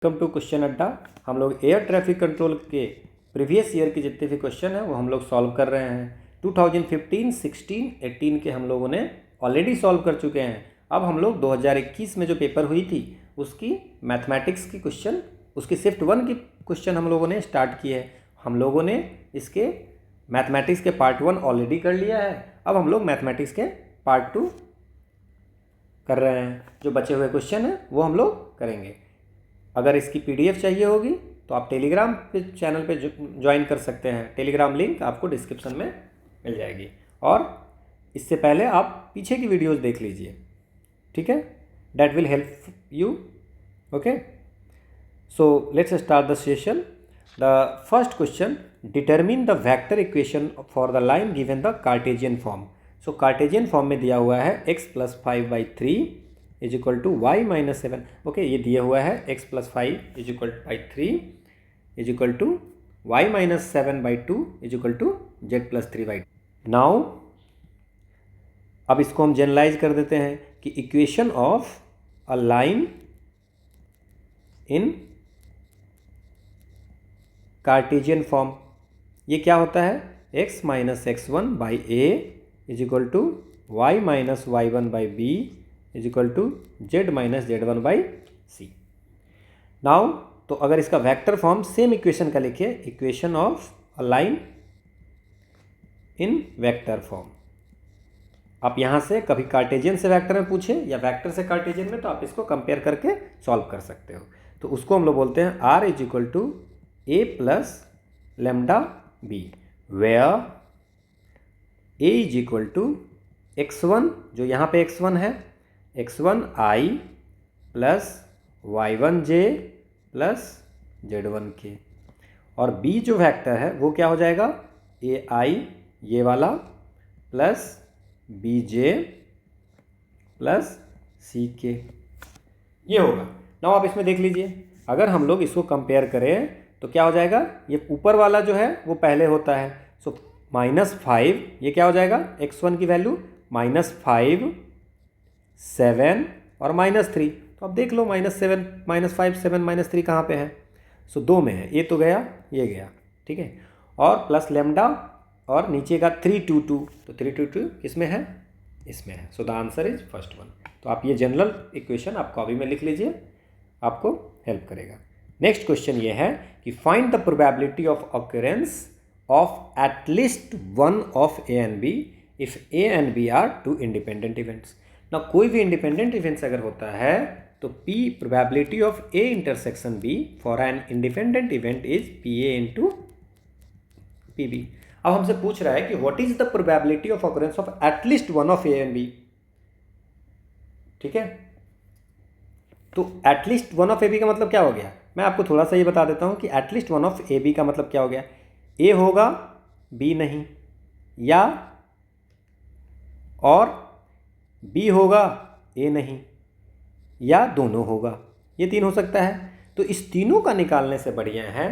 Welcome to question अड्डा। हम लोग एयर ट्रैफिक कंट्रोल के प्रीवियस ईयर के जितने भी क्वेश्चन हैं वो हम लोग सॉल्व कर रहे हैं। 2015, 16, 18 के हम लोगों ने ऑलरेडी सॉल्व कर चुके हैं। अब हम लोग 2021 में जो पेपर हुई थी उसकी मैथमेटिक्स की क्वेश्चन, उसकी शिफ्ट 1 की क्वेश्चन हम लोगों ने स्टार्ट की है। हम लोगों ने इसके मैथमेटिक्स के पार्ट 1 ऑलरेडी कर लिया है। अब हम लोग मैथमेटिक्स के पार्ट 2 कर रहे हैं। जो बचे हुए क्वेश्चन हैं वो हम लोग करेंगे। अगर इसकी पीडीएफ चाहिए होगी तो आप टेलीग्राम पे चैनल पे ज्वाइन कर सकते हैं। टेलीग्राम लिंक आपको डिस्क्रिप्शन में मिल जाएगी। और इससे पहले आप पीछे की वीडियोस देख लीजिए, ठीक है? That will help you. Okay, so let's start the session. The first question, determine the vector equation for the line given the Cartesian form. So Cartesian form में दिया हुआ है x + 5/3 is equal to y minus 7। Okay, ये दिया हुआ है x + 5 is equal to 3 is equal to y minus 7/2 is equal to z + 3/2। Now अब इसको हम जनरलाइज कर देते हैं कि equation of a line in Cartesian form ये क्या होता है? x - x1/a is equal to y - y1/b is equal to z - z1/c। Now तो अगर इसका वेक्टर फॉर्म सेम इक्वेशन का लिखिए, equation of a line in vector form. आप यहाँ से कभी कार्टेजियन से वेक्टर में पूछे या वेक्टर से कार्टेजियन में, तो आप इसको कंपेयर करके सॉल्व कर सकते हो। तो उसको हम लोग बोलते हैं r is equal to a + λb, where a is equal to x1, जो यहाँ पे x1 है, x1i + y1j + z1k, और b जो वेक्टर है वो क्या हो जाएगा? ai ये वाला प्लस bj + ck, ये होगा। नाउ आप इसमें देख लीजिए, अगर हम लोग इसको कंपेयर करें तो क्या हो जाएगा? ये ऊपर वाला जो है वो पहले होता है। सो -5 ये क्या हो जाएगा? x1 की वैल्यू -5, 7 और -3। तो अब देख लो -7, -5, 7, -3 कहाँ पे है? सो 2 में है। ये तो गया, ये गया, ठीक है। और प्लस लैम्डा और नीचे का 322, तो 322 किसमें है? इसमें है। So the answer is first one. तो आप ये जनरल इक्वेशन आप कॉपी में लिख लीजिए, आपको हेल्प करेगा। नेक्स्ट क्वेश्चन ये है कि find the probability of occurrence of at least one of A and B if A and B are two independent events. ना कोई भी इंडिपेंडेंट इवेंट्स अगर होता है तो P probability of A intersection B for an independent event is PA into PB। अब हमसे पूछ रहा है कि what is the probability of occurrence of at least one of A and B, ठीक है? तो at least one of A B का मतलब क्या हो गया? मैं आपको थोड़ा सा ये बता देता हूँ कि at least one of A B का मतलब क्या हो गया। ए होगा, बी नहीं, या और बी होगा, ए नहीं, या दोनों होगा। ये तीन हो सकता है। तो इस तीनों का निकालने से बढ़िया है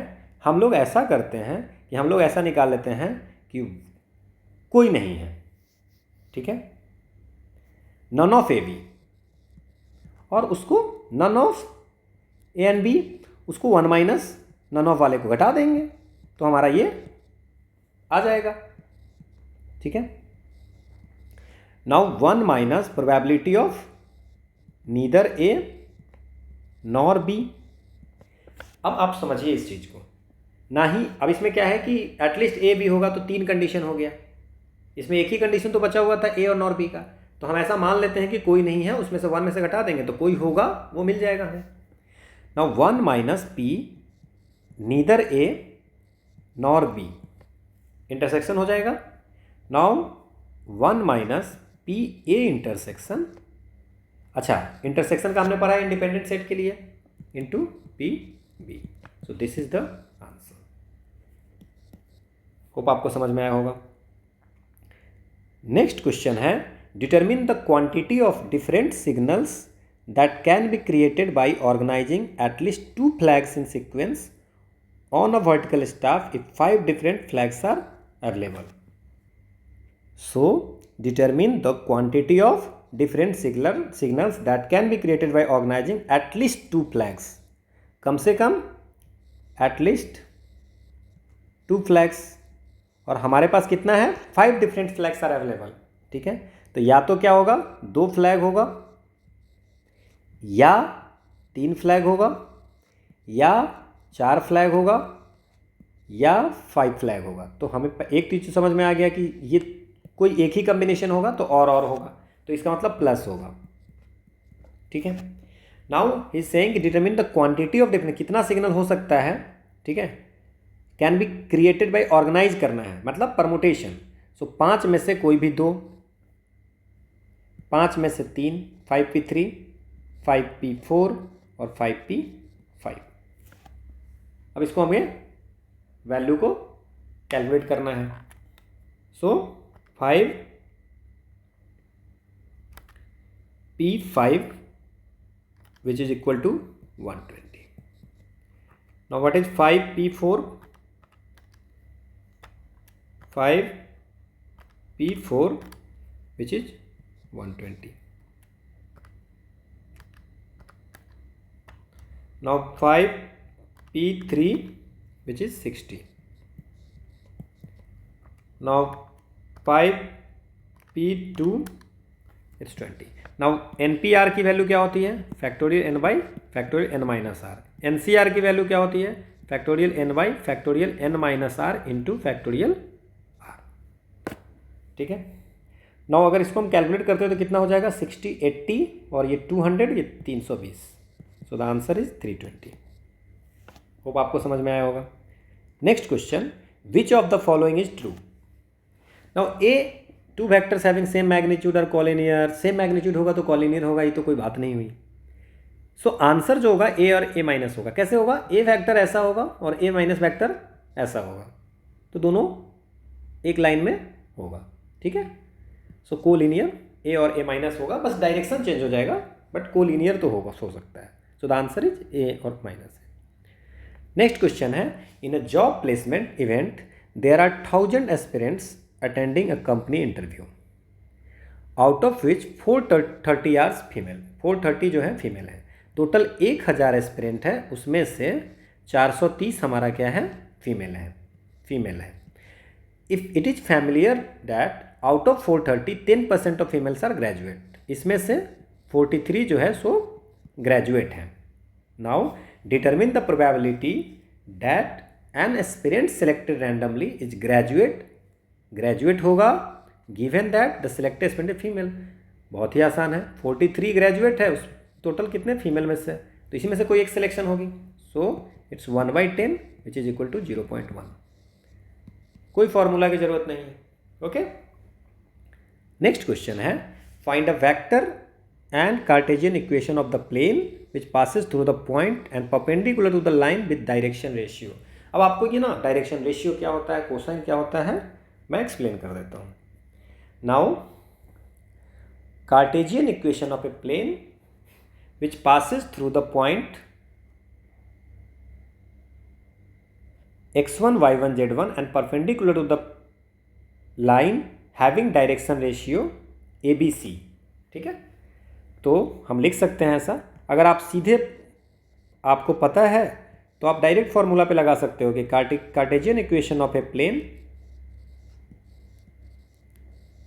हम लोग ऐसा करते हैं कि हम लोग ऐसा निकाल लेते हैं कि कोई नहीं है, ठीक है, नन ऑफ ए बी, और उसको none of A and B, उसको 1 माइनस नन ऑफ वाले को घटा देंगे तो हमारा ये आ जाएगा, ठीक है। Now 1 minus probability of neither A nor B. अब आप समझिए इस चीज को ना ही। अब इसमें क्या है कि एटलीस्ट ए बी होगा तो 3 कंडीशन हो गया। इसमें एक ही कंडीशन तो बचा हुआ था ए और नॉर बी का। तो हम ऐसा मान लेते हैं कि कोई नहीं है, उसमें से 1 में से घटा देंगे तो कोई होगा, वो मिल जाएगा हमें। Now 1 minus P neither A nor B, intersection हो जाएगा। Now 1 minus P A intersection, अच्छा इंटरसेक्शन का हमने पढ़ा है इंडिपेंडेंट सेट के लिए, into P B. So this is the answer. Hope आपको समझ में आया होगा। नेक्स्ट क्वेश्चन है, determine the quantity of different signals that can be created by organising at least 2 flags in sequence on a vertical staff if 5 different flags are available. So determine the quantity of different signals that can be created by organizing at least 2 flags कम से कम at least 2 flags, और हमारे पास कितना है 5 different flags are available. ठीक है, तो या तो क्या होगा 2 फ्लैग होगा, या 3 फ्लैग होगा, या 4 फ्लैग होगा, या 5 फ्लैग होगा। तो हमें एक चीज़ समझ में आ गया कि ये कोई एक ही कॉम्बिनेशन होगा तो और होगा, तो इसका मतलब प्लस होगा। ठीक है, now he saying determine the quantity of different, कितना सिग्नल हो सकता है, ठीक है, can be created by organise करना है, मतलब परमुटेशन। सो 5 में से कोई भी 2, 5 में से 3, 5p3, 5p4 और 5p5। अब इसको हमें वैल्यू को कैलकुलेट करना है। सो 5p5 which is equal to 120. Now what is 5p4? 5p4 which is 120. Now 5p3 which is 60. Now 5p2 it's 20. Now NPR की वैल्यू क्या होती है, factorial n by factorial n minus r. NCR की value क्या होती है, factorial n by factorial n minus r into factorial r. ठीक है, नाउ अगर इसको हम कैलकुलेट करते हो तो कितना हो जाएगा 60, 80 और ये 200, ये 320। सो द आंसर इज 320। होप आपको समझ में आया होगा। Next question, which of the following is true. Now A 2 vectors having same magnitude और कॉलिनियर, सेम मैग्नीट्यूड होगा तो कॉलिनियर होगा, ये तो कोई बात नहीं हुई। सो आंसर जो होगा ए और ए माइनस होगा। कैसे होगा, ए वेक्टर ऐसा होगा और ए माइनस वेक्टर ऐसा होगा, तो दोनों एक लाइन में होगा। ठीक है, सो कोलिनियर ए और ए माइनस होगा, बस डायरेक्शन चेंज हो जाएगा, बट कोलिनियर तो होगा, हो सकता है। So the answer is A और माइनस है। नेक्स्ट क्वेश्चन है, in a job placement event there are 1000 aspirants attending a company interview, out of which 430 are female. 430 जो है फीमेल है। टोटल 1000 एस्पिरेंट है, उसमें से 430 हमारा क्या है, फीमेल है। If it is familiar that out of 430 10% of females are graduate, इसमें से 43 जो है सो ग्रेजुएट हैं। Now determine the probability that an aspirant selected randomly is graduate होगा given that the selected aspirant female. बहुत ही आसान है, 43 ग्रेजुएट है, उस टोटल कितने फीमेल में से, तो इसी में से कोई एक सिलेक्शन होगी। So it's 1/10 which is equal to 0.1। कोई फॉर्मूला की जरूरत नहीं है। ओके, नेक्स्ट क्वेश्चन है, find a vector and Cartesian equation of the plane which passes through the point and perpendicular to the line with direction ratio. अब आपको ये ना डायरेक्शन रेशियो क्या होता है, कोसाइन क्या होता है, मैं एक्सप्लेन कर देता हूँ। Now Cartesian equation of a plane which passes through the point x1 y1 z1 and perpendicular to the line having direction ratio ABC। ठीक है, तो हम लिख सकते हैं ऐसा। अगर आप सीधे आपको पता है तो आप डायरेक्ट फॉर्मूला पे लगा सकते हो कि Cartesian equation of a plane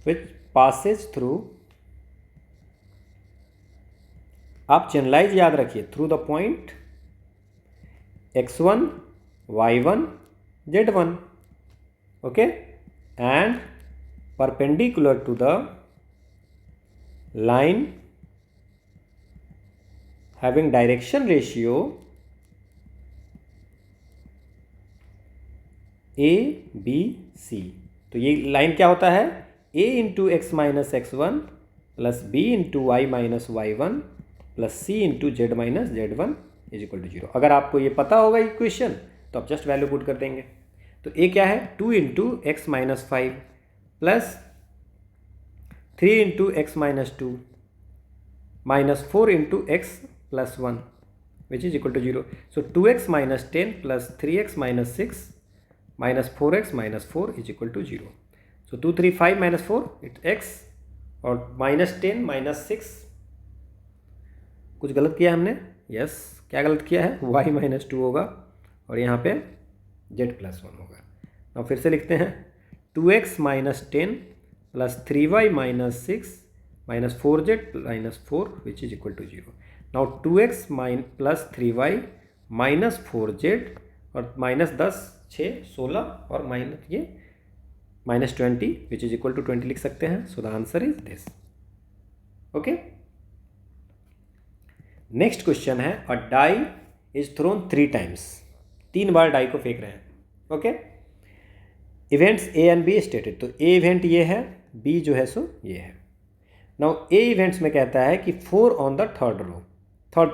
which passes through, आप जनरलाइज याद रखिए, through the point x1 y1 z1, okay, and perpendicular to the line having direction ratio ABC। तो ये लाइन क्या होता है, a into x minus x1 plus b into y minus y1 plus c into z minus z1 is equal to 0। अगर आपको ये पता होगा इक्वेशन तो आप जस्ट वैल्यू पुट कर देंगे। तो a क्या है, 2 into x minus 5 plus 3 into x minus 2 minus 4 into x plus 1 which is equal to 0। सो 2x minus 10 plus 3x minus 6 minus 4x minus 4 is equal to 0। So 2 3 5 minus 4 it x और minus 10 minus 6, कुछ गलत किया हमने, yes क्या गलत किया है, y-2 होगा और यहाँ पे z+1 होगा। अब फिर से लिखते हैं 2x - 10 + 3y - 6 - 4z - 4 which is equal to 0। Now 2x + 3y - 4z और -10 6 16 और माइनस ये -20 विच इज इक्वल टू 20 लिख सकते हैं। So the answer is this. Okay, next question है a die is thrown 3 times, 3 बार डाई को फेंक रहे हैं। Okay, events A and B stated, तो ए इवेंट ये है, बी जो है सो ये है। नाउ ए इवेंट्स में कहता है कि 4 ऑन द थर्ड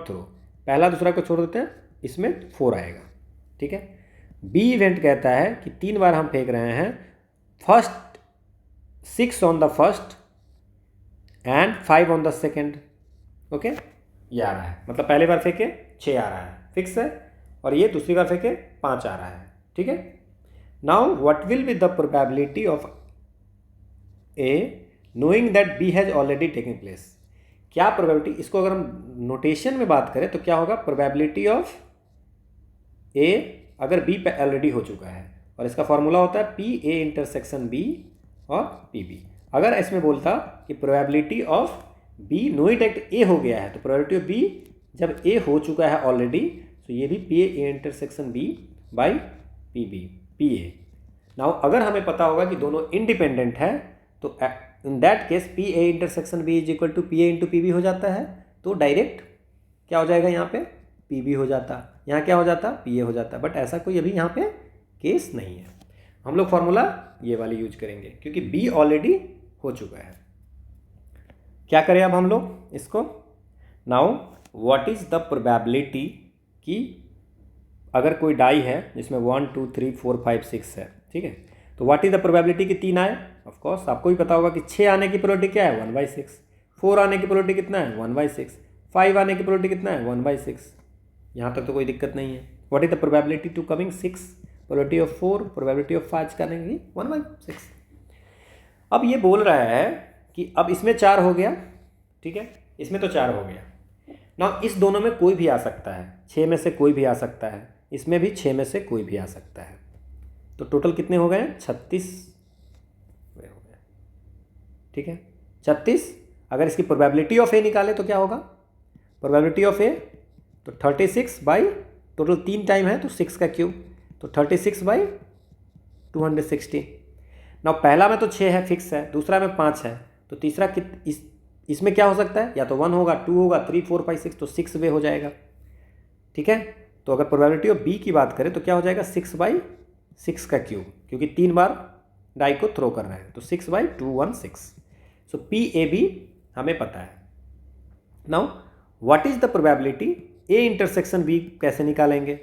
थ्रो, पहला दूसरा को छोड़ देते हैं, इसमें 4 आएगा। ठीक है, बी इवेंट कहता है कि 3 बार हम फेंक रहे हैं, first 6 on the first and 5 on the second. Okay, ये आ रहा है, मतलब पहले बार फेंके 6 आ रहा है, फिक्स है, और ये दूसरी बार फेंके 5 आ रहा है। ठीक है, now what will be the probability of A knowing that B has already taken place. क्या प्रोबेबिलिटी, इसको अगर हम नोटेशन में बात करें तो क्या होगा, प्रोबेबिलिटी ऑफ ए अगर बी पे ऑलरेडी हो चुका है, और इसका फॉर्मूला होता है पी ए इंटरसेक्शन बी और पी बी। अगर इसमें बोलता कि probability of B knowing that A हो गया है, तो प्रोबेबिलिटी ऑफ बी जब ए हो चुका है ऑलरेडी, तो ये भी P A intersection B by P B P A. Now अगर हमें पता होगा कि दोनों इंडिपेंडेंट है, तो in that case P A intersection B is equal to P A into P B हो जाता है, तो डायरेक्ट क्या हो जाएगा, यहाँ पे पी बी हो जाता, यहाँ क्या हो जाता, पी ए हो जाता। बट ऐसा कोई अभी यहाँ पे केस नहीं है, हम लोग फॉर्मूला ये वाली यूज करेंगे क्योंकि बी ऑलरेडी हो चुका है। क्या करें अब हम लोग इसको, now what is the probability कि अगर कोई डाई है जिसमें 1 2 3 4 5 6 है, ठीक है, तो व्हाट इज द प्रोबेबिलिटी कि 3 आए। ऑफ कोर्स आपको भी पता होगा कि 6 आने की प्रोबेबिलिटी क्या है, 1/6, 4 आने की प्रोबेबिलिटी कितना है, 1/6, 5 आने की प्रोबेबिलिटी कितना है, 1/6। यहाँ तक तो कोई दिक्कत नहीं है। What is the probability to coming 6, probability of 4, probability of 5 करने की 1/6। अब ये बोल रहा है कि अब इसमें 4 हो गया, ठीक है, इसमें तो 4 हो गया ना, इस दोनों में कोई भी आ सकता है, 6 में से कोई भी आ सकता है, इसमें भी 6 में से कोई भी आ सकता है, तो टोटल कितने हो गए, 36 हो गए। ठीक है, 36। अगर इसकी प्रोबेबिलिटी ऑफ ए निकाले तो क्या होगा, प्रोबेबिलिटी ऑफ ए तो 36 बाई टोटल 3 टाइम है तो 6 का क्यूब, तो 36/260। ना पहला में तो 6 है, फिक्स है, दूसरा में 5 है, तो तीसरा इसमें क्या हो सकता है, या तो 1 होगा, 2 होगा, 3 4 5 6, तो 6 वे हो जाएगा। ठीक है, तो अगर प्रोबेबिलिटी ऑफ बी की बात करें तो क्या हो जाएगा, 6/6 का क्यूब, क्योंकि 3 बार डाई को थ्रो कर रहे हैं, तो 6/216। सो पी ए बी हमें पता है। Now what is the probability A intersection B कैसे निकालेंगे।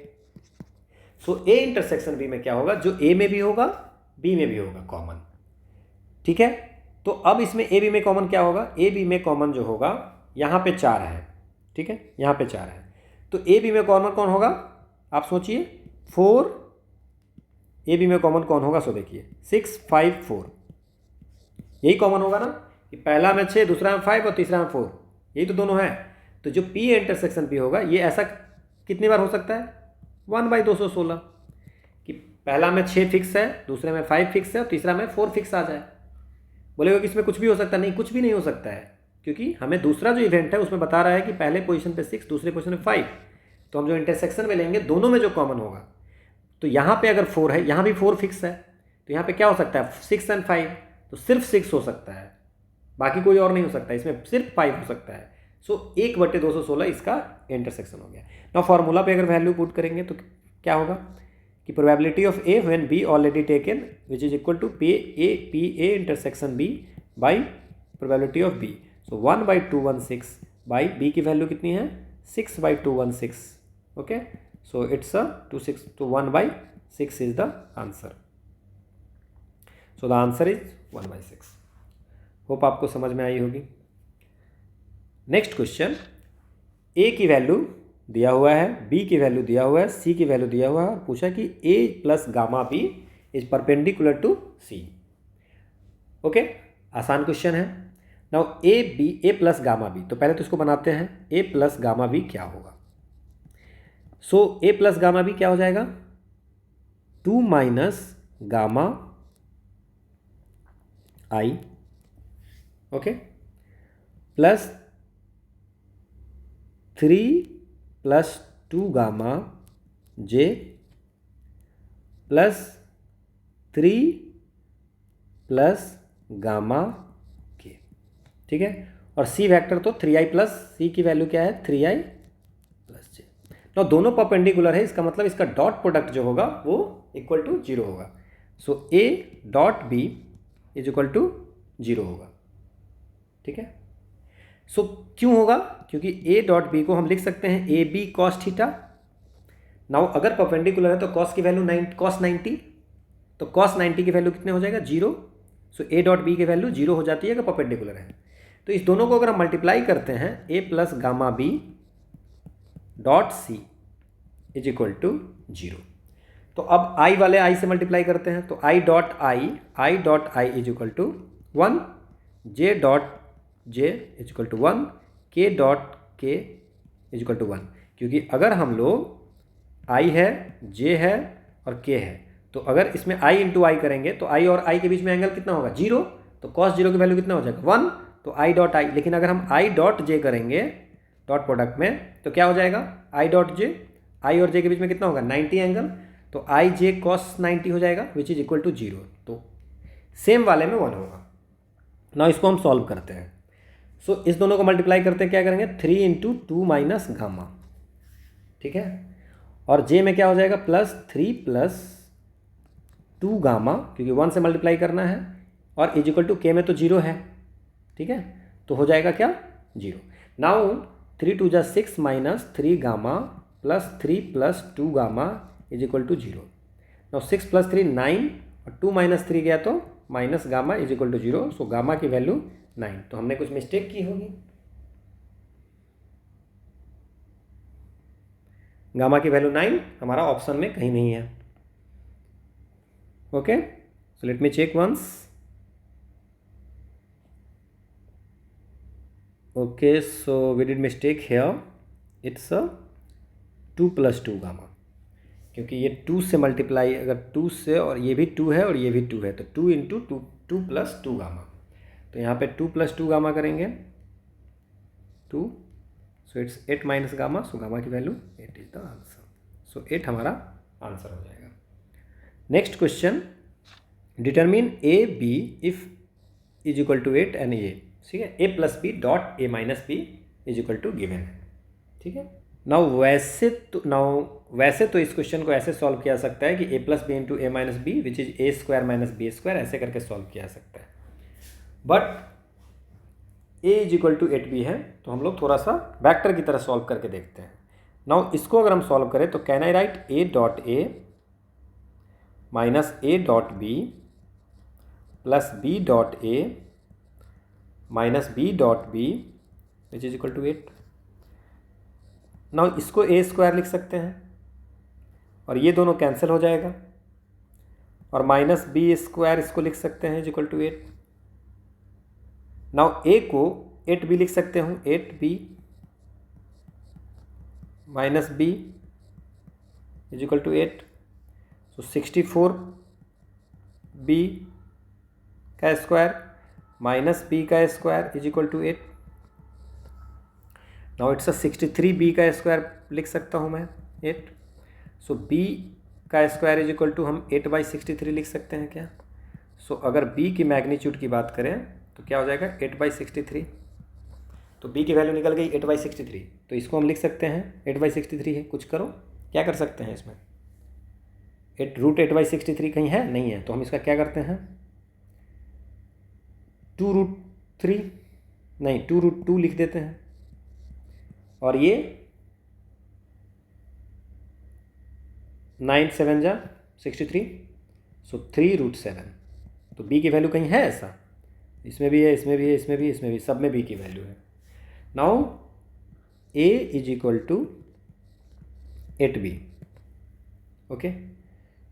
सो ए इंटरसेक्शन बी में क्या होगा, जो ए में भी होगा बी में भी होगा कॉमन। ठीक है, तो अब इसमें ए बी में कॉमन क्या होगा, ए बी में कॉमन जो होगा, यहाँ पे 4 है, ठीक है, यहाँ पे 4 है, तो ए बी में कॉमन कौन होगा, आप सोचिए, 4 ए बी में कॉमन कौन होगा, सो देखिए 6 5 4, यही कॉमन होगा ना, कि पहला में 6, दूसरा में 5 और तीसरा में 4, यही तो दोनों है। तो जो पी इंटरसेक्शन पी होगा, ये ऐसा कितनी बार हो सकता है, 1/216, कि पहला में 6 फिक्स है, दूसरे में 5 फिक्स है और तीसरा में 4 फिक्स आ जाए। बोलेगा कि इसमें कुछ भी हो सकता है, नहीं, कुछ भी नहीं हो सकता है, क्योंकि हमें दूसरा जो इवेंट है उसमें बता रहा है कि पहले पोजीशन पे 6, दूसरे पोजीशन में 5, तो हम जो इंटरसेक्शन में लेंगे दोनों में जो कॉमन होगा, तो यहाँ पे अगर 4 है, यहाँ भी 4 फिक्स है, तो यहाँ पे क्या हो सकता है, 6 और 5, तो सिर्फ 6 हो सकता है, बाकी कोई और नहीं हो सकता, इसमें सिर्फ 5 हो सकता है। सो 1/216 इसका इंटरसेक्शन हो गया। नाउ फॉर्मूला पे अगर वैल्यू पुट करेंगे तो क्या होगा, कि probability of A when B already taken which is equal to P A intersection B by probability of B. So 1/216 by B की वैल्यू कितनी है, 6/216। ओके, सो इट्स अ 26, तो 1/6 is the answer. So the answer is 1/6। Hope आपको समझ में आई होगी। Next question, ए की value दिया हुआ है, बी की वैल्यू दिया हुआ है, सी की वैल्यू दिया हुआ है, और पूछा कि A plus gamma B is perpendicular to C. Okay, आसान क्वेश्चन है। Now A plus gamma B, तो पहले तो इसको बनाते हैं, ए प्लस गामा बी क्या होगा। सो ए प्लस गामा बी क्या हो जाएगा, 2 माइनस गामा आई, ओके, प्लस 3 प्लस 2 गामा जे प्लस 3 प्लस गामा के, ठीक है। और सी वेक्टर तो 3i प्लस सी की वैल्यू क्या है 3i प्लस जे। तो दोनों परपेंडिकुलर है, इसका मतलब इसका डॉट प्रोडक्ट जो होगा वो इक्वल टू 0 होगा। So A dot B is equal to 0 होगा, ठीक है। सो क्यों होगा, क्योंकि ए डॉट बी को हम लिख सकते हैं A B cos theta. Now अगर परपेंडिकुलर है तो कॉस की वैल्यू कॉस 90, तो कॉस 90 की वैल्यू कितने हो जाएगा 0। सो ए डॉट बी की वैल्यू 0 हो जाती है अगर परपेंडिकुलर है। तो इस दोनों को अगर हम मल्टीप्लाई करते हैं A plus gamma B dot C is equal to 0। तो अब आई वाले आई से मल्टीप्लाई करते हैं, तो I dot I is equal to 1, J dot J is equal to 1, K dot के इज इक्वल टू 1। क्योंकि अगर हम लोग आई है, जे है और के है, तो अगर इसमें आई इंटू आई करेंगे तो आई और आई के बीच में एंगल कितना होगा 0, तो कॉस 0 की वैल्यू कितना हो जाएगा 1, तो आई डॉट आई। लेकिन अगर हम आई डॉट जे करेंगे डॉट प्रोडक्ट में तो क्या हो जाएगा आई डॉट जे, आई और जे के बीच में कितना होगा 90 एंगल, तो आई जे कॉस 90 हो जाएगा विच इज इक्वल टू 0। तो सेम वाले में 1 होगा। ना इसको हम सॉल्व करते हैं। सो इस दोनों को मल्टीप्लाई करते हैं, क्या करेंगे 3 इंटू 2 माइनस गामा, ठीक है। और जे में क्या हो जाएगा प्लस 3 प्लस 2 गामा, क्योंकि 1 से मल्टीप्लाई करना है, और इज इक्वल टू के में तो 0 है, ठीक है। तो हो जाएगा क्या 0। नाउ 3 2 जा 6 minus 3 gamma plus 3 plus 2 gamma is equal to 0। Now 6 plus 3 9 और 2 माइनस 3 गया तो minus gamma is equal to 0। So gamma की वैल्यू 9। तो हमने कुछ मिस्टेक की होगी, गामा की वैल्यू 9 हमारा ऑप्शन में कहीं नहीं है। Okay, so let me check once. Okay, so we did mistake here, it's a 2 plus 2 gamma, क्योंकि ये 2 से मल्टीप्लाई, अगर 2 से, और ये भी 2 है और ये भी 2 है, तो 2 इंटू 2 प्लस 2 गामा। तो यहाँ पे 2 प्लस 2 गामा करेंगे 2, so it's 8 minus gamma, so gamma की value 8 is the answer. So 8 हमारा आंसर हो जाएगा। Next question, determine A B if is equal to 8 and A, ठीक है, A plus B dot A minus B is equal to given है, ठीक है। Now वैसे तो इस क्वेश्चन को ऐसे सॉल्व किया सकता है कि A plus B into A minus B which is A square minus B square, ऐसे करके सॉल्व किया जा सकता है। But A is equal to 8b है, तो हम लोग थोड़ा सा वेक्टर की तरह सॉल्व करके देखते हैं। नाउ इसको अगर हम सॉल्व करें तो can I write A dot A minus A dot B plus B dot A minus B dot B which is equal to 8। Now इसको ए स्क्वायर लिख सकते हैं और ये दोनों कैंसिल हो जाएगा, और माइनस बी स्क्वायर इसको लिख सकते हैं is equal to 8। Now A को 8b लिख सकते हूँ, 8b minus B is equal to 8। So 64b का स्क्वायर माइनस बी का square is equal to 8। Now it's 63b का स्क्वायर लिख सकता हूँ मैं 8। सो b का स्क्वायर इज इक्वल टू हम 8/63 लिख सकते हैं क्या। सो अगर b की मैग्नीट्यूड की बात करें तो क्या हो जाएगा 8/63। तो b की वैल्यू निकल गई 8/63, तो इसको हम लिख सकते हैं 8/63 है। कुछ करो, क्या कर सकते हैं इसमें, √8/63 कहीं है नहीं है, तो हम इसका क्या करते हैं 2√3 नहीं 2√2 लिख देते हैं, और ये 9 7 जा 63, सो 3√7। तो b की वैल्यू कहीं है ऐसा, इसमें भी है, इसमें भी है, इसमें भी, इसमें भी, सब में b की वैल्यू है। Now a is equal to 8b, okay.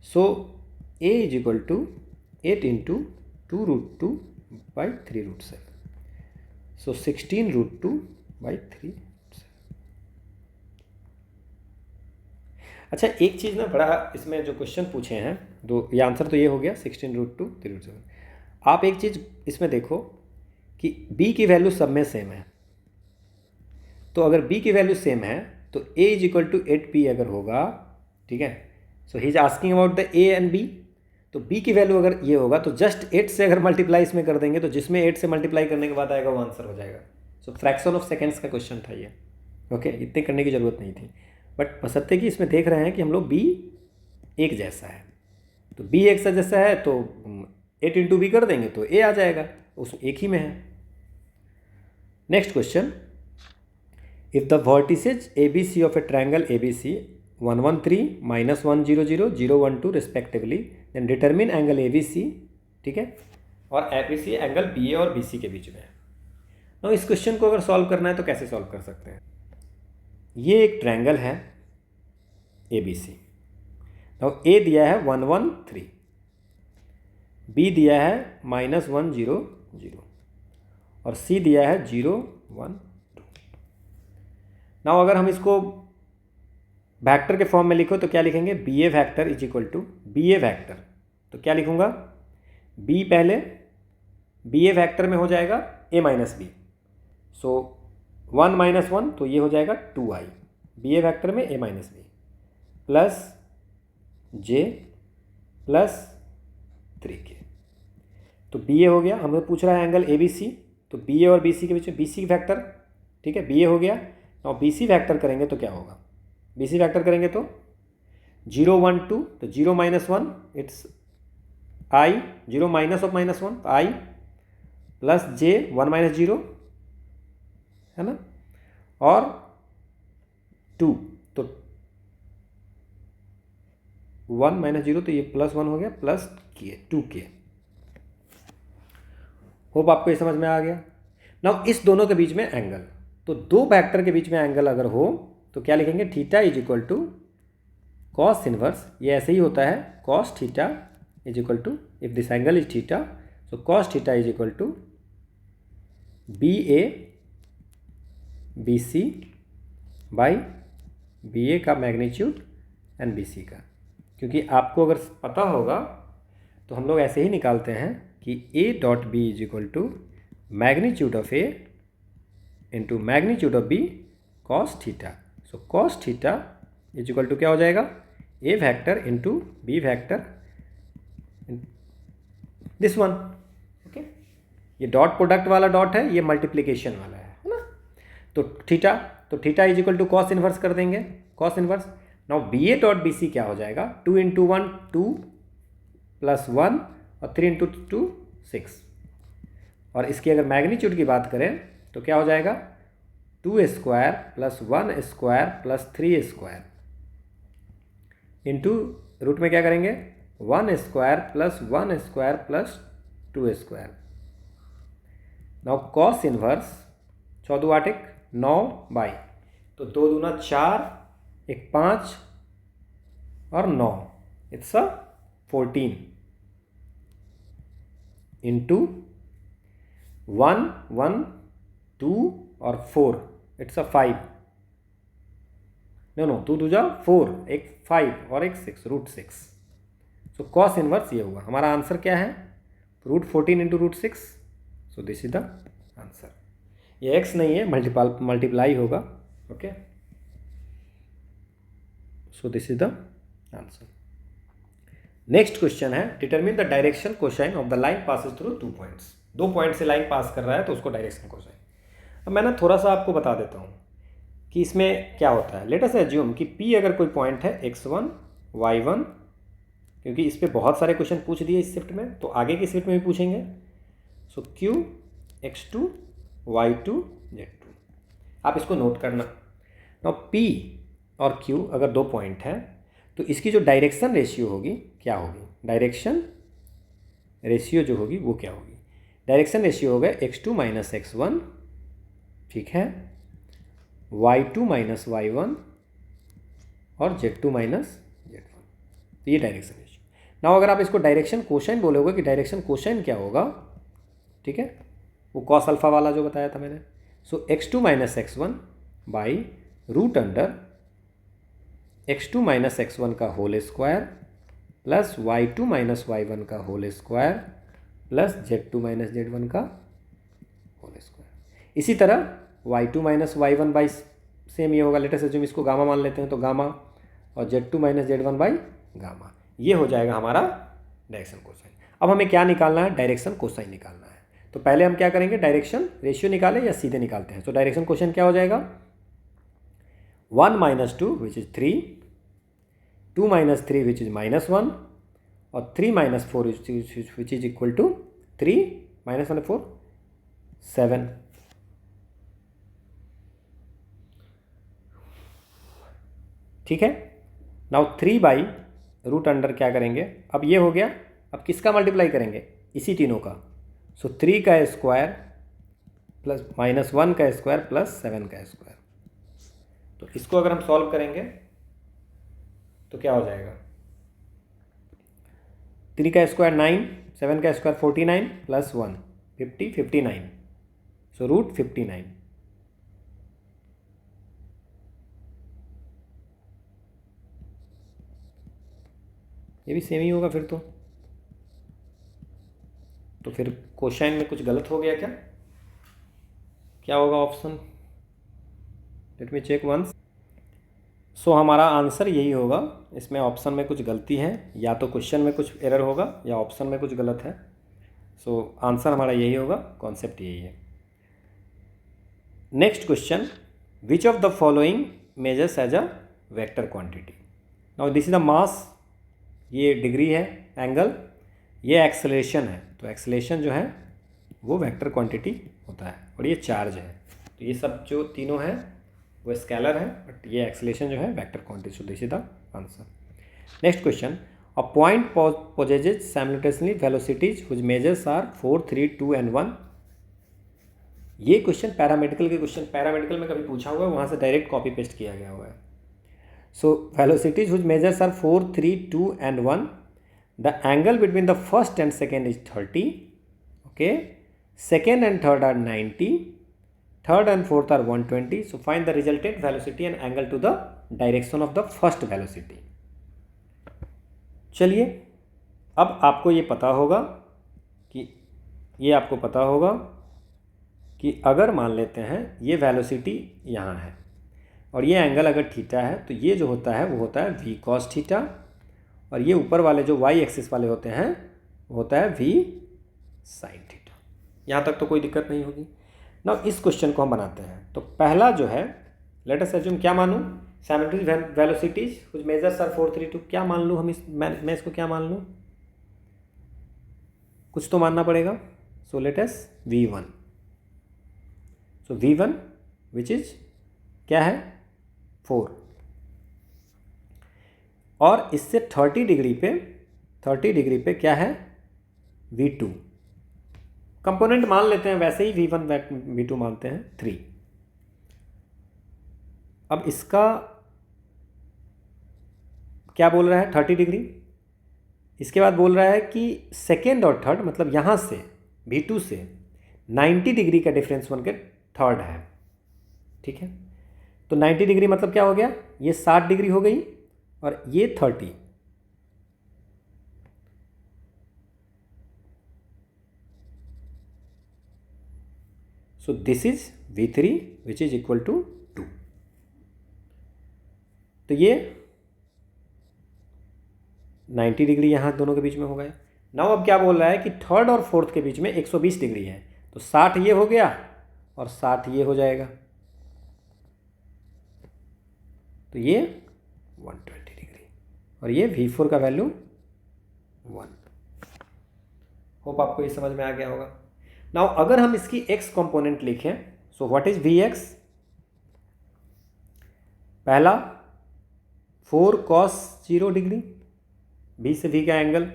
So a is equal to 8 into 2√2/3√7, सो 16√2/3। अच्छा, एक चीज़ ना बड़ा इसमें जो क्वेश्चन पूछे हैं, दो ये आंसर तो ये हो गया 16√2 3√7। आप एक चीज़ इसमें देखो कि b की वैल्यू सब में सेम है, तो अगर b की वैल्यू सेम है तो a is equal to 8p अगर होगा, ठीक है। So he is asking about the a and b। तो b की वैल्यू अगर ये होगा तो जस्ट 8 से अगर मल्टीप्लाई इसमें कर देंगे तो जिसमें 8 से मल्टीप्लाई करने के बाद आएगा वो आंसर हो जाएगा। सो फ्रैक्शन ऑफ सेकेंड्स का क्वेश्चन था ये। ओके, इतने करने की ज़रूरत नहीं थी, बट बशर्ते कि इसमें देख रहे हैं कि हम लोग b एक जैसा है, तो b एक सा जैसा है तो 8 इंटू बी कर देंगे तो a आ जाएगा, उस एक ही में है। Next question, if the vertices ABC of a triangle ABC 113 -100 012 respectively, then determine angle ABC, ठीक है, और ABC एंगल BA और BC के बीच में है। तो इस क्वेश्चन को अगर सॉल्व करना है तो कैसे सॉल्व कर सकते हैं? ये एक ट्रायंगल है ABC। तो A दिया है 113, B दिया है -100 और C दिया है 012। नाउ अगर हम इसको वेक्टर के फॉर्म में लिखो तो क्या लिखेंगे? BA vector is equal to BA vector, तो क्या लिखूंगा? B पहले BA वेक्टर में हो जाएगा A माइनस बी, सो 1 - 1 तो ये हो जाएगा 2i BA वेक्टर में A minus B plus J plus 3k। तो BA हो गया, हमें पूछ रहा है एंगल ABC, तो BA और BC के बीच में BC वेक्टर, ठीक है, BA हो गया। और BC वेक्टर करेंगे तो क्या होगा? BC वेक्टर करेंगे तो 0 1 2, तो 0 - 1 इट्स i, 0 माइनस ऑफ -1 तो i प्लस J 1 - 0 है ना, और 2 तो 1 - 0 तो ये +1 हो गया प्लस k 2k। होप आपको ये समझ में आ गया। नाउ इस दोनों के बीच में एंगल, तो दो वेक्टर के बीच में एंगल अगर हो तो क्या लिखेंगे? Theta is equal to cos inverse, ये ऐसे ही होता है, cos theta is equal to, if this angle is theta so cos theta is equal to BA BC by BA का मैग्नीट्यूड एंड BC का। क्योंकि आपको अगर पता होगा तो हम लोग ऐसे ही निकालते हैं कि A dot B is equal to magnitude of A into magnitude of B cos theta. So cos theta is equal to क्या हो जाएगा? A vector into B vector this one. Okay, ये डॉट प्रोडक्ट वाला dot है, ये multiplication वाला है ना। तो theta is equal to cos inverse कर देंगे, cos inverse. Now BA dot BC क्या हो जाएगा? 2 × 1 2 प्लस 1 और 3 × 2 6। और इसकी अगर मैग्नीट्यूड की बात करें तो क्या हो जाएगा? 2 square plus 1 square plus 3 square into root में क्या करेंगे? 1 square plus 1 square plus 2 square. Now cos inverse 14 8 9 by, तो 2 दूना 4 1 5 और 9 इट्स 14 इंटू 1 1 2 और 4 इट्स 5। नो 2 2 जा 4, एक 5 और एक 6 √6। सो कॉस इनवर्स ये हुआ। हमारा आंसर क्या है? √14 into √6। So this is the answer. ये x नहीं है, मल्टीप्लाई होगा। Okay, so this is the answer. Next question है, determine the direction cosine of the line passes through 2 points. 2 point से लाइन पास कर रहा है तो उसको डायरेक्शन कोसाइन। अब मैं ना थोड़ा सा आपको बता देता हूँ कि इसमें क्या होता है। लेट अस एज्यूम कि P अगर कोई पॉइंट है x1 y1, क्योंकि इस पर बहुत सारे क्वेश्चन पूछ दिए इस शिफ्ट में, तो आगे की शिफ्ट में भी पूछेंगे। सो Q x2 y2 z2, आप इसको नोट करना। नाउ P और Q अगर 2 पॉइंट हैं तो इसकी जो डायरेक्शन रेशियो होगी क्या होगी? डायरेक्शन रेशियो जो होगी वो क्या होगी? डायरेक्शन रेशियो होगा x2 - x1, ठीक है, y2 - y1 और z2 - z1। तो ये डायरेक्शन रेशियो। नाउ अगर आप इसको डायरेक्शन कोसाइन बोलोगे कि डायरेक्शन कोसाइन क्या होगा, ठीक है, वो कॉस अल्फा वाला जो बताया था मैंने। So x2 - x1 by root under x2 minus x1 का whole square plus y2 minus y1 का whole square plus z2 minus z1 का होल स्क्वायर। इसी तरह y2 minus y1 by same ये होगा, लेटेस्ट अज्यूम इसको गामा मान लेते हैं तो गामा, और z2 minus z1 by gamma, ये हो जाएगा हमारा डायरेक्शन कोसाइन। अब हमें क्या निकालना है? डायरेक्शन कोसाइन निकालना है। तो पहले हम क्या करेंगे? डायरेक्शन रेशियो निकालें या सीधे निकालते हैं? तो डायरेक्शन कोसाइन क्या हो जाएगा? 1 minus 2 which is 3, 2 minus 3 which is -1, और 3 minus 4 which is equal to 3 minus 1 4 7। ठीक है। नाउ 3 बाई रूट अंडर क्या करेंगे? अब ये हो गया, अब किसका मल्टीप्लाई करेंगे? इसी तीनों का। सो 3 का स्क्वायर प्लस -1 का स्क्वायर प्लस 7 का स्क्वायर। तो इसको अगर हम सॉल्व करेंगे तो क्या हो जाएगा? 3 का स्क्वायर 9, 7 का स्क्वायर 49 प्लस 1 50 59। So root 59। ये भी सेम ही होगा फिर तो फिर क्वेश्चन में कुछ गलत हो गया क्या? क्या होगा option? Let me check once. So हमारा आंसर यही होगा। इसमें ऑप्शन में कुछ गलती है, या तो क्वेश्चन में कुछ एरर होगा या ऑप्शन में कुछ गलत है। सो आंसर हमारा यही होगा, कॉन्सेप्ट यही है। Next question, which of the following measures as a vector quantity? Now this is the mass, ये डिग्री है, एंगल, ये एक्सेलरेशन है। तो एक्सेलरेशन जो है वो वेक्टर क्वांटिटी होता है, और ये चार्ज है। तो ये सब जो तीनों हैं वो स्केलर है, बट ये एक्सेलरेशन जो है vector quantity. So this is the answer. Next question, a point possesses simultaneously velocities whose measures are 4, 3, 2 and 1। ये क्वेश्चन पैरामेडिकल के क्वेश्चन, पैरामेडिकल में कभी पूछा हुआ है, वहाँ से डायरेक्ट कॉपी पेस्ट किया गया हुआ है। सो velocities whose measures are 4, 3, 2 and 1, the angle between the first and second is 30, okay, second and third are 90, third and fourth are 120. So find the resultant velocity and angle to the direction of the first velocity। चलिए, अब आपको ये पता होगा कि अगर मान लेते हैं ये वेलोसिटी यहाँ है और ये एंगल अगर थीटा है, तो ये जो होता है वो होता है v cos थीटा, और ये ऊपर वाले जो y एक्सिस वाले होते हैं वो होता है v sin थीटा। यहाँ तक तो कोई दिक्कत नहीं होगी ना। इस क्वेश्चन को हम बनाते हैं। तो पहला जो है, लेट अस अज्यूम, क्या मानूँ? Simultaneous velocities which measures are 4, 3, 2। क्या मान लूँ हम? मैं इसको क्या मान लूँ? कुछ तो मानना पड़ेगा। So let us v1। So v1 which is क्या है? 4। और इससे 30 डिग्री पे क्या है? v2। कंपोनेंट मान लेते हैं, वैसे ही v1 v2 मानते हैं 3। अब इसका क्या बोल रहा है? 30 डिग्री। इसके बाद बोल रहा है कि सेकेंड और थर्ड, मतलब यहाँ से v2 से 90 डिग्री का डिफरेंस बन के थर्ड है। ठीक है, तो 90 डिग्री मतलब क्या हो गया? ये 60 डिग्री हो गई और ये 30। So this is v3 which is equal to 2। तो ये 90 डिग्री यहाँ दोनों के बीच में हो गया। नाउ अब क्या बोल रहा है कि थर्ड और फोर्थ के बीच में 120 डिग्री है। तो 60 ये हो गया और 60 ये हो जाएगा, तो ये 120 डिग्री, और ये v4 का वैल्यू 1। होप आपको ये समझ में आ गया होगा। नाउ अगर हम इसकी x कंपोनेंट लिखें, सो व्हाट इज vx? पहला 4 cos 0 डिग्री, b से v का एंगल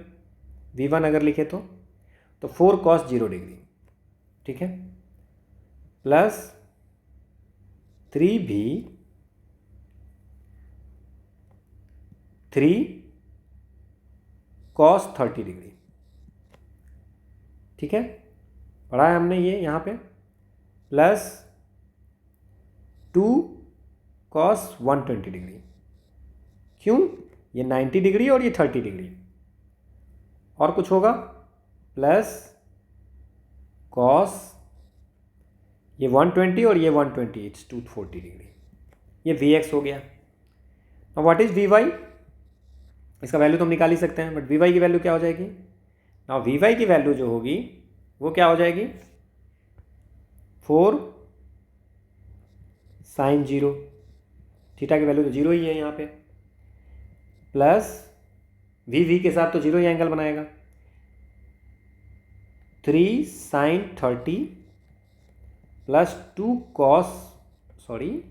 v1 अगर लिखे तो 4 cos 0 डिग्री। ठीक है, प्लस 3v 3 cos 30 डिग्री। ठीक है, पढ़ा है हमने ये यहाँ पे, प्लस 2 cos 120 डिग्री। क्यों? ये 90 डिग्री और ये 30 डिग्री। और कुछ होगा? प्लस कॉस ये 120 और ये 120, इट्स 240 डिग्री। ये वी एक्स हो गया। अब व्हाट इज़ वी वाई? इसका वैल्यू तो हम निकाल ही सकते हैं, बट वी वाई की वैल्यू क्या हो जाएगी? नाउ वी वाई की वैल्यू जो होगी वो क्या हो जाएगी? 4 sin 0, थीटा की वैल्यू तो 0 ही है यहाँ पे, प्लस वी के साथ तो 0 ही एंगल बनाएगा, 3 sin 30 प्लस 2 cos, sorry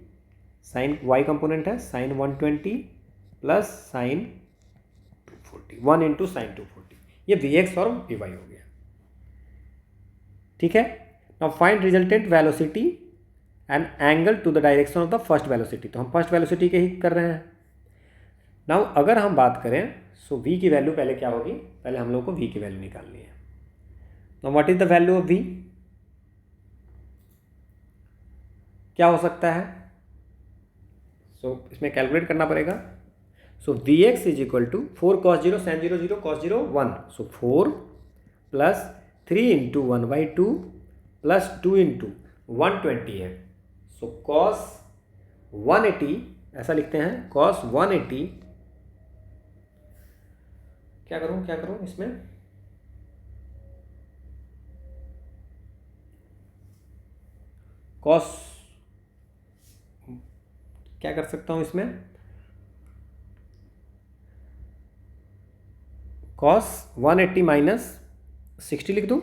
sine Y component है, sine 120 plus sine 240, 1 into sine 240। ये वी एक्स और वी वाई हो गया। ठीक है। Now find resultant velocity and angle to the direction of the first velocity. तो हम फर्स्ट वेलोसिटी के ही कर रहे हैं। नाउ अगर हम बात करें सो वी की वैल्यू पहले क्या होगी? पहले हम लोग को वी की वैल्यू निकालनी है। Now what is the value of V? क्या हो सकता है? इसमें कैलकुलेट करना पड़ेगा। V X is equal to 4 cos 0 sin 0 0 cos 0 1, 4 plus 3 into 1/2 plus 2 into 120 है, cos 180, ऐसा लिखते हैं cos 180, क्या करूं इसमें? cos क्या कर सकता हूं इसमें? cos 180 माइनस 60 लिख दूँ।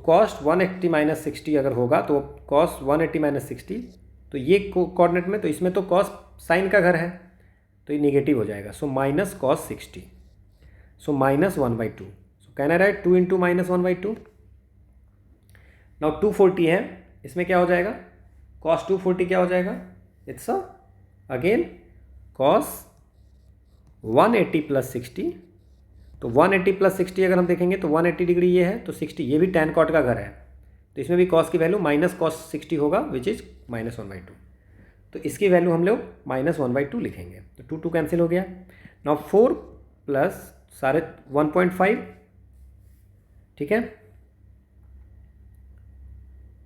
cos 180 माइनस 60 अगर होगा तो cos 180 माइनस 60, तो ये कोऑर्डिनेट में, तो इसमें तो cos साइन का घर है तो ये निगेटिव हो जाएगा। Minus cos 60, minus 1/2। Can I right 2 into minus 1/2। Now 240 है, इसमें क्या हो जाएगा? cos 240 क्या हो जाएगा? It's again cos 180 plus 60। तो 180 प्लस 60 अगर हम देखेंगे तो 180 डिग्री ये है, तो 60 ये भी tan cot का घर है, तो इसमें भी cos की वैल्यू माइनस cos 60 होगा, विच इज माइनस 1/2। तो इसकी वैल्यू हम लोग माइनस 1/2 लिखेंगे, तो 2 कैंसिल हो गया। नाउ 4 प्लस सारे 1.5, ठीक है,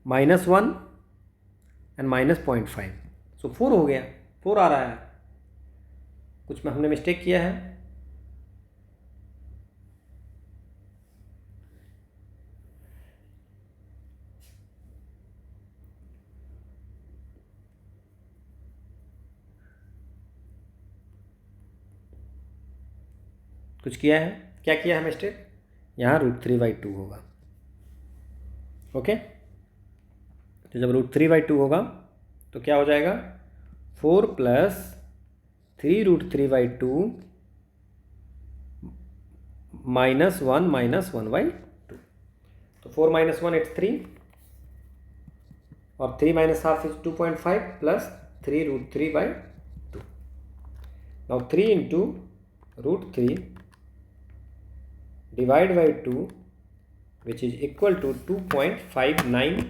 माइनस 1 एंड माइनस 0.5, 4 हो गया। 4 आ रहा है, कुछ में हमने मिस्टेक किया है। कुछ किया है, क्या किया है मिस्टेक? यहाँ √3/2 होगा। ओके, तो जब √3/2 होगा तो क्या हो जाएगा? 4 प्लस 3√3/2 माइनस 1 माइनस 1/2। तो 4 माइनस 1 इट्स 3, और 3 माइनस हाफ इज 2.5 प्लस 3√3/2। नाउ 3 into √3 divide by 2 which is equal to 2.59,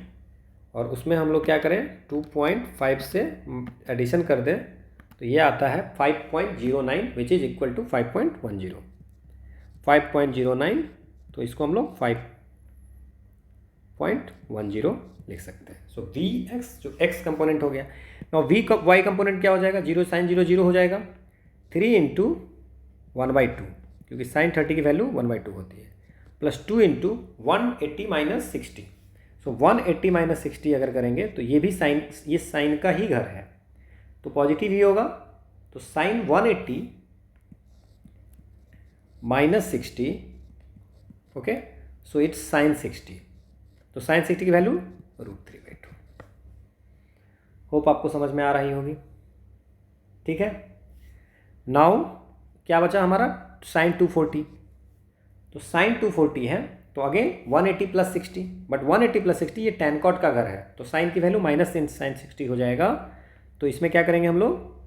और उसमें हम लोग क्या करें? 2.5 से एडिशन कर दें तो ये आता है 5.09 विच इज इक्वल टू 5.10। 5.09, तो इसको हम लोग 5.10 लिख सकते हैं। सो वी एक्स जो एक्स कंपोनेंट हो गया। नाउ वी वाई कंपोनेंट क्या हो जाएगा? 0 sin 0 0 हो जाएगा, 3 इंटू 1/2, क्योंकि साइन 30 की वैल्यू 1/2 होती है, प्लस 2 इंटू 180 माइनस 60। 180 माइनस 60 अगर करेंगे तो ये भी साइन, ये साइन का ही घर है, तो पॉजिटिव ही होगा। तो sine 180 minus 60, okay, so it's sine 60। तो साइन 60 की वैल्यू √3/2। होप आपको समझ में आ रही होगी। ठीक है। नाउ क्या बचा हमारा? साइन 240। तो साइन 240 है, तो अगेन 180 प्लस 60, बट 180 प्लस 60 ये tan cot का घर है, तो साइन की वैल्यू माइनस साइन 60 हो जाएगा। तो इसमें क्या करेंगे हम लोग?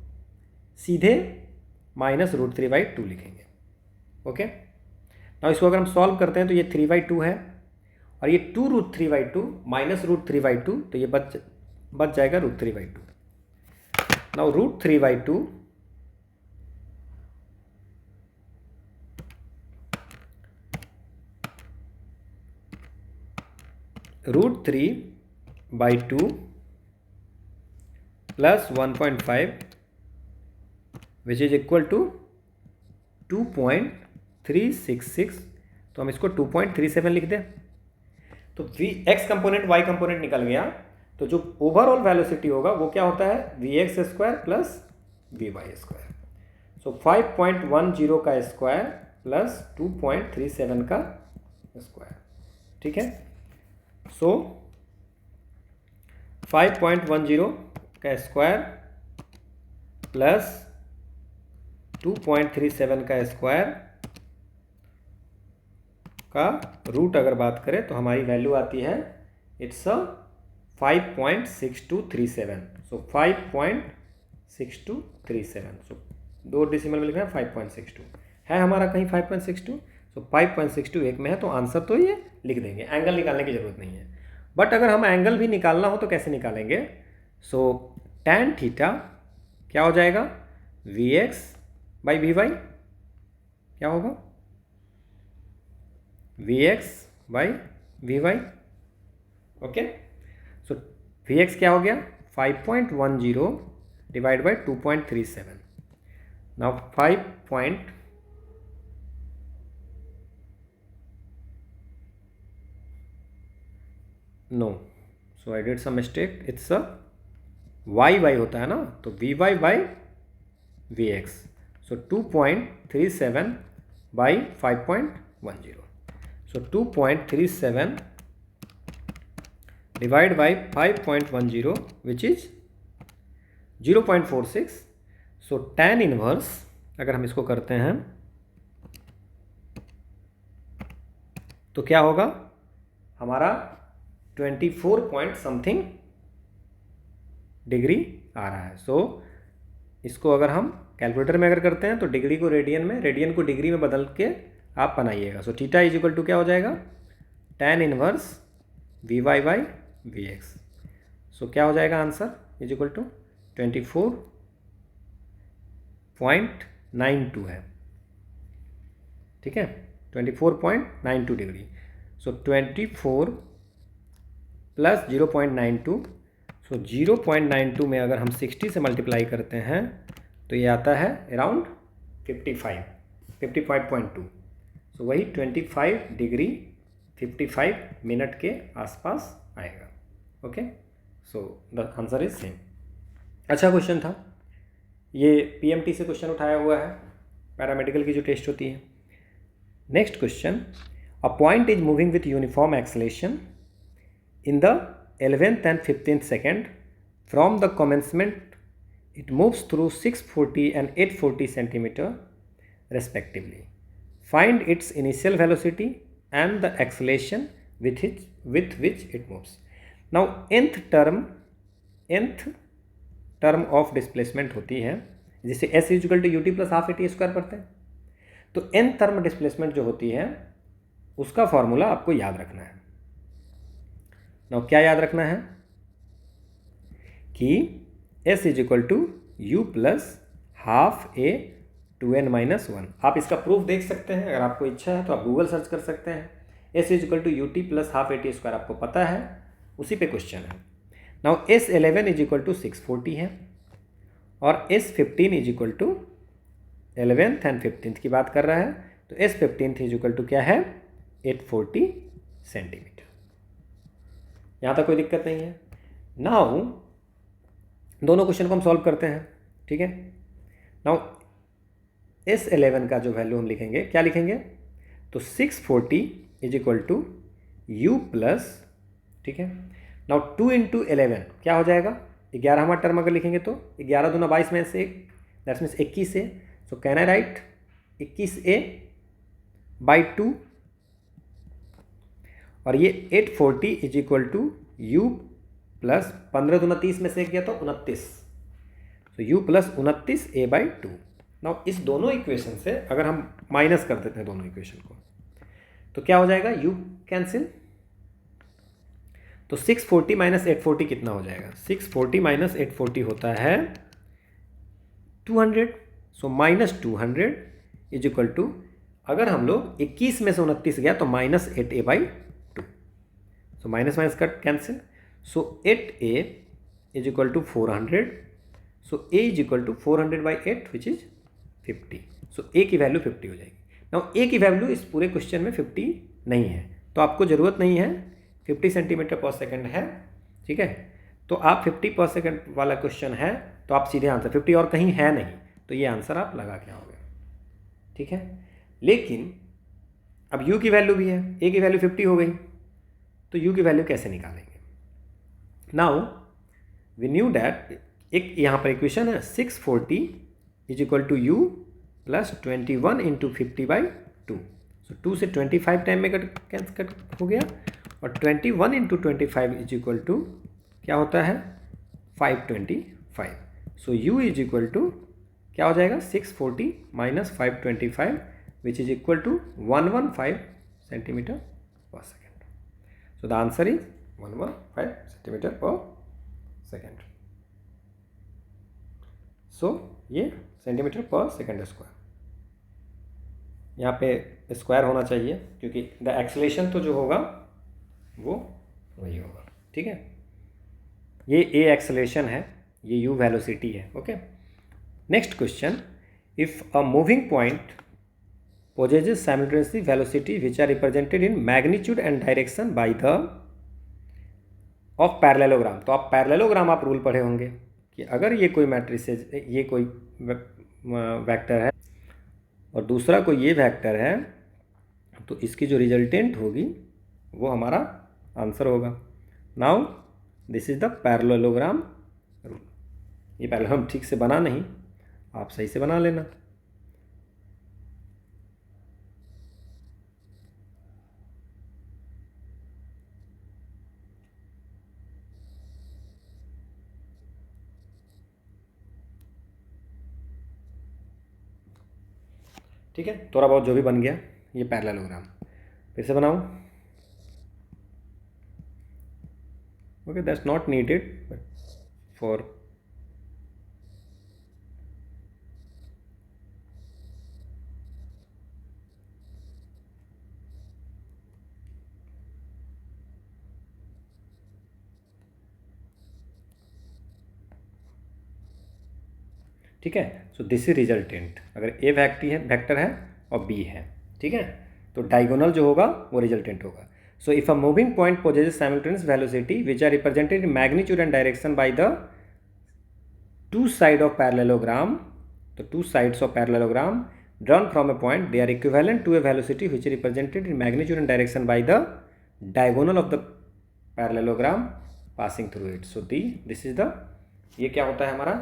सीधे माइनस √3/2 लिखेंगे। ओके, नाउ इसको अगर हम सॉल्व करते हैं तो ये 3/2 है, और ये 2√3/2 माइनस √3/2, तो ये बच जाएगा √3/2। नाउ √3/2 √3/2 plus 1.5 which is equal to 2.366। तो हम इसको 2.37 लिख दें। तो V X component Y component निकल गया, तो जो ओवरऑल वेलोसिटी होगा वो क्या होता है, vx² प्लस vy²। सो 5.10 का स्क्वायर प्लस 2.37 का स्क्वायर, ठीक है। सो 5.10 का स्क्वायर प्लस 2.37 का स्क्वायर का रूट अगर बात करें तो हमारी वैल्यू आती है, इट्स 5.6237। सो 5.6237। सो 2 डेसिमल में लिखना है 5.62 है हमारा कहीं 5.62। सो 5.62 एक में है, तो आंसर तो ये लिख देंगे, एंगल निकालने की ज़रूरत नहीं है। बट अगर हम एंगल भी निकालना हो तो कैसे निकालेंगे। सो tan थीटा क्या हो जाएगा, vx/vy क्या होगा, vx/vy। ओके, सो vx क्या हो गया, 5.10 divide by 2.37। Now 5. No, so I did some mistake, it's y होता है ना, तो vy/vx। सो 2.37 by 5.10। So 2.37 divide by 5.10 which is 0.46। So tan inverse अगर हम इसको करते हैं तो क्या होगा हमारा 24 पॉइंट समथिंग डिग्री आ रहा है। सो इसको अगर हम कैलकुलेटर में अगर करते हैं तो डिग्री को रेडियन में, रेडियन को डिग्री में बदल के आप बनाइएगा। So theta is equal to क्या हो जाएगा, tan इनवर्स vy/vx। सो क्या हो जाएगा आंसर, इज इक्वल टू 24.92 है, ठीक है, 24.92 डिग्री। सो 24 प्लस 0.92। सो 0.92 में अगर हम 60 से मल्टीप्लाई करते हैं तो ये आता है अराउंड 55.2। सो वही 25 डिग्री 55 मिनट के आसपास आएगा। Okay, so the answer is same. अच्छा क्वेश्चन था ये, पीएमटी से क्वेश्चन उठाया हुआ है, पैरामेडिकल की जो टेस्ट होती है। Next question, a point is moving with uniform acceleration in the 11th and 15th second from the commencement. It moves through 640 and 840 centimeter respectively. Find its initial velocity and the acceleration with which it moves. Now nth term of displacement होती है, जिसे s equal to ut plus half at square पढ़ते हैं। तो nth term displacement जो होती है उसका फॉर्मूला आपको याद रखना है। नाउ क्या याद रखना है कि s is equal to U plus half a 2n-1। आप इसका प्रूफ देख सकते हैं, अगर आपको इच्छा है तो आप गूगल सर्च कर सकते हैं। s is equal to ut plus half at square आपको पता है, उसी पे क्वेश्चन है। Now s11 is equal to 640 है और s15 is equal to 11th and 15th की बात कर रहा है, तो s15 इज इक्वल टू क्या है, 840 सेंटीमीटर। यहाँ तक कोई दिक्कत नहीं है। नाउ दोनों क्वेश्चन को हम सॉल्व करते हैं, ठीक है। नाउ S11 का जो वैल्यू हम लिखेंगे, क्या लिखेंगे, तो 640 is equal to U plus, ठीक है। नाउ 2 इंटू 11 क्या हो जाएगा, 11वां टर्म अगर लिखेंगे तो 11 दूना 22 में से 1, दैट्स मीन्स 21 है। So can I right 21a/2 और ये 840 is equal to U plus 15 दूना 30 में से 1 गया तो 29। तो यू प्लस 29a/2। नाउ इस दोनों इक्वेशन से अगर हम माइनस कर देते हैं दोनों इक्वेशन को तो क्या हो जाएगा, यू कैंसिल, तो 640 माइनस 840 कितना हो जाएगा, 640 माइनस 840 होता है 200। So minus 200 is equal to, अगर हम लोग 21 में से 29 गया तो -8a/2। So minus minus cut cancel. So 8a is equal to 400. So a is equal to 400 by 8 which is 50. So a की वैल्यू 50 हो जाएगी. नाउ a की वैल्यू इस पूरे क्वेश्चन में 50 नहीं है, तो आपको ज़रूरत नहीं है, 50 सेंटीमीटर पर सेकंड है. ठीक है, तो आप 50 पर सेकंड वाला क्वेश्चन है तो आप सीधे आंसर 50 और कहीं है नहीं, तो ये आंसर आप लगा के आओगे. ठीक है, लेकिन अब u की वैल्यू भी है, a की वैल्यू 50 हो गई, तो u की वैल्यू कैसे निकालेंगे. नाउ वी न्यू डैट एक यहाँ पर इक्वेशन है 640 is equal to u plus 21 into 50 by 2. So 2 से 25 टाइम में कट हो गया, और 21 इंटू 25 इज इक्वल टू क्या होता है 525. So u is equal to क्या हो जाएगा 640 minus 525 which is equal to 115 centimetre per second. So the answer is 115 centimetre per second. So ये सेंटीमीटर पर सेकेंड स्क्वायर, यहाँ पे स्क्वायर होना चाहिए क्योंकि द एक्सेलरेशन तो जो होगा वो वही होगा. ठीक है, ये a एक्सेलरेशन है, ये u वेलोसिटी है. Okay, next question. If a moving point possesses simultaneously velocity which are represented in magnitude and direction by the of parallelogram. तो आप पैरेललोग्राम आप रूल पढ़े होंगे कि अगर ये कोई मैट्रिसेज, ये कोई वेक्टर है और दूसरा कोई ये वेक्टर है, तो इसकी जो रिजल्टेंट होगी वो हमारा आंसर होगा. Now this is the parallelogram rule. ये पैरेललोग्राम ठीक से बना नहीं, आप सही से बना लेना. ठीक है, थोड़ा बहुत जो भी बन गया ये पैरेललोग्राम. फिर से बनाऊँ. Okay, that's not needed for ठीक है. सो दिस इज रिजल्टेंट. अगर ए वेक्टर है और बी है, ठीक है, तो डायगोनल जो होगा वो रिजल्टेंट होगा. So if a moving point possesses simultaneous velocity which are represented in magnitude and direction by the two side of parallelogram, तो two sides of parallelogram drawn from a point, they are equivalent to a velocity which is represented in magnitude and direction by the diagonal of the parallelogram passing through it. So this is the, ये क्या होता है हमारा,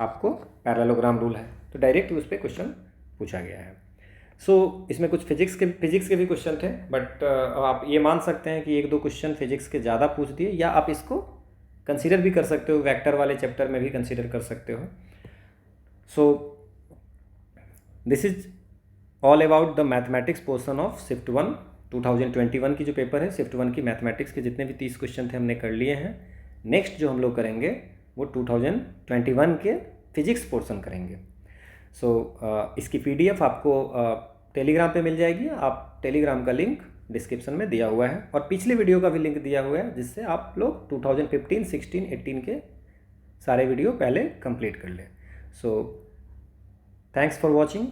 आपको parallelogram rule है, तो direct उस पर क्वेश्चन पूछा गया है. सो इसमें कुछ फिजिक्स के भी क्वेश्चन थे, बट आप ये मान सकते हैं कि एक दो क्वेश्चन फिजिक्स के ज़्यादा पूछ दिए, या आप इसको कंसीडर भी कर सकते हो, वेक्टर वाले चैप्टर में भी कंसीडर कर सकते हो. सो this is all about the mathematics portion of shift 1 2021 की जो पेपर है, शिफ्ट 1 की मैथमेटिक्स के जितने भी 30 क्वेश्चन थे हमने कर लिए हैं. नेक्स्ट जो हम लोग करेंगे वो 2021 के फिजिक्स पोर्शन करेंगे. सो इसकी PDF आपको टेलीग्राम पे मिल जाएगी. आप टेलीग्राम का लिंक डिस्क्रिप्शन में दिया हुआ है, और पिछले वीडियो का भी लिंक दिया हुआ है, जिससे आप लोग 2015, 16, 18 के सारे वीडियो पहले कंप्लीट कर लें. So thanks for watching.